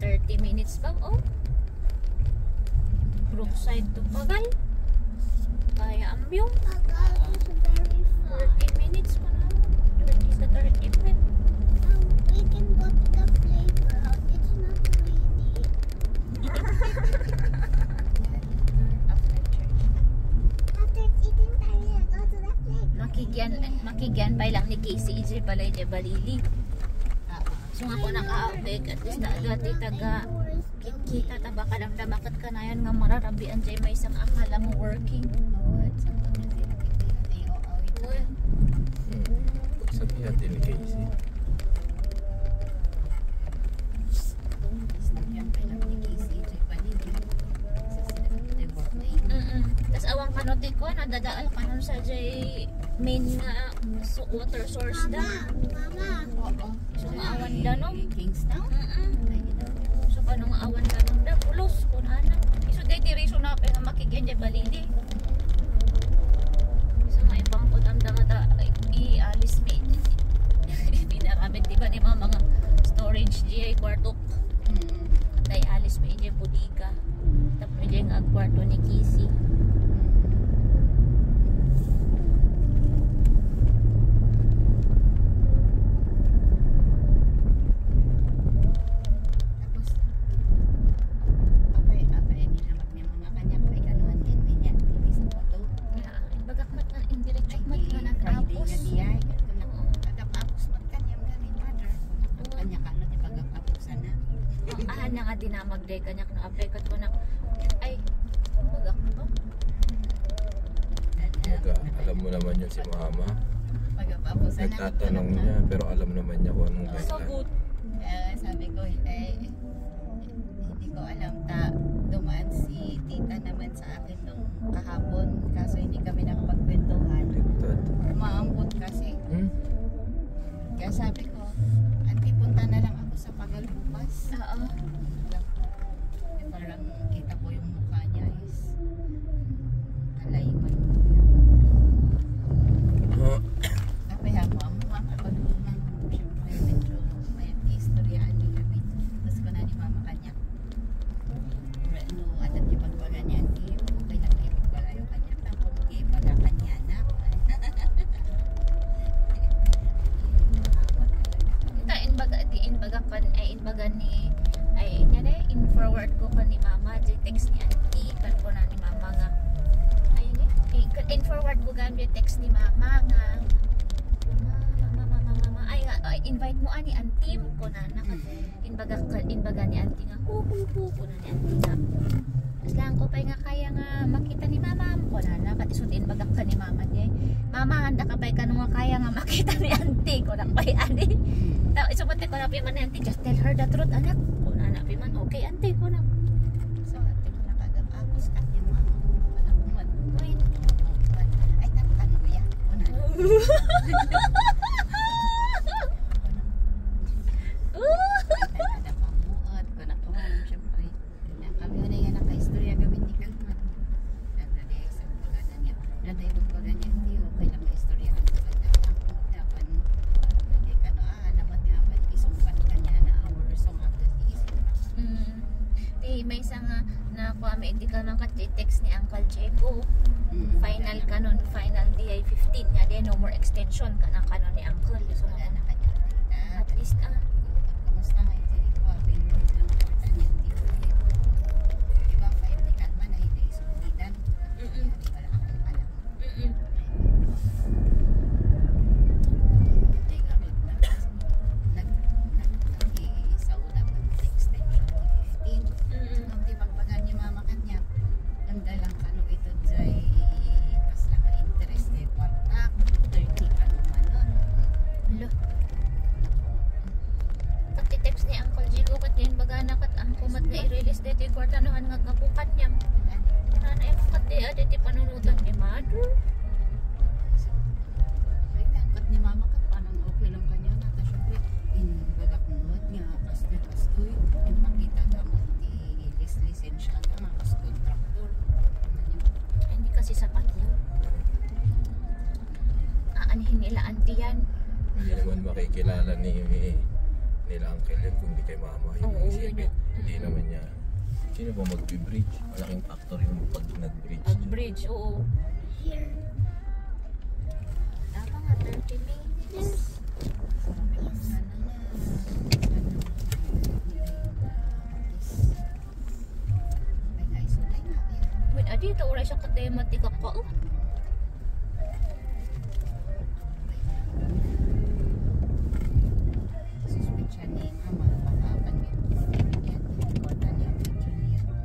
30 minutes pa, oh. Brookside to Pagal. Kaya ambyo. 30 minutes pa na. 30 to 35. We can go to the playground. It's not raining. After church. After eating tayo, go to the playground. Makigyan pa lang ni Casey Ije balay de balili. So nga ko naka-update at least na agad taga kita taba ka lang damakat ka na yan nga mararabian dyan may isang akala mo working. Sabi natin ni Casey. Tapos awang kanote ko, nadadaal ka nun sa jay main nga water source da. So maawan da no? Kingstown? So paano nga awan da nung da? Pulos ko na na. So day diriso na pa nga makigyan dyan balili. So nga ibang ko damda nga da i-alis me. Pinaramit diba ni mga storage dyan kwarto. At ay alis me dyan budiga. Tapos dyan nga kwarto ni Casey. Dinamagday kanya kung na-apply ko na ay magak mo Alam mo naman yun si Mama. Pagkapapusan na. Nagtatanong niya pero alam naman niya kung anong so ganda. good. Sabi ko, hindi ko alam. Dumaan si tita naman sa akin nung kahapon. Kaso hindi kami nakapagkwentuhan. Maambot kasi. Kaya sabi ko, auntie, punta na lang ako sa Pagal bukas. Oo. Parang kita ko yung mukha niya is alayman. Kaya mo ang mukha kapag lumang siyempre medyo may historyaan niya kami. Tapos ko na ni mama kanya. No, atat niya pagbaga niya. Okay lang kayo pagbaga yung kanya. Tapos pagbaga kanya na. Inbaga ni ay niya na in-forward ko pa ni mama di text ni auntie kan ko na ni mama nga ayun in-forward ko gamit text ni mama nga mama ay invite mo ani auntie ko na inbaga ni auntie nga hu ko na ni auntie nga as lang ko pa nga kaya nga makita ni mama ko na patisod inbaga ka ni mama niya mama handa ka pa ka nga kaya nga makita ni auntie ko na pa ani isubuti ko na piman auntie just tell her the truth anak ko na anak piman okay auntie ko na so auntie ko na kadapakos ka niya mama anak mo ay tatatan ko yan ko na may isang na kuwame hindi ka nang text ni Uncle Diego final kanon final DI 15 nga din no more extension ka na kanon ni Uncle so at least kamusta nga ito kuwame ng kwarta niya diba 5 di kalma na hindi sulidan wala akong alam Hindi naman makikilala nila ang Uncle yan kung di kay mama. Yun Oo, ang yun isipin. yun. Hindi naman niya. Sino ba mag-bridge? Malaking factor yung pag nag-bridge. Ang bridge, oo. Here. Tama nga, 30 minutes. Wait, adi ito oras siya ka-tematik ako.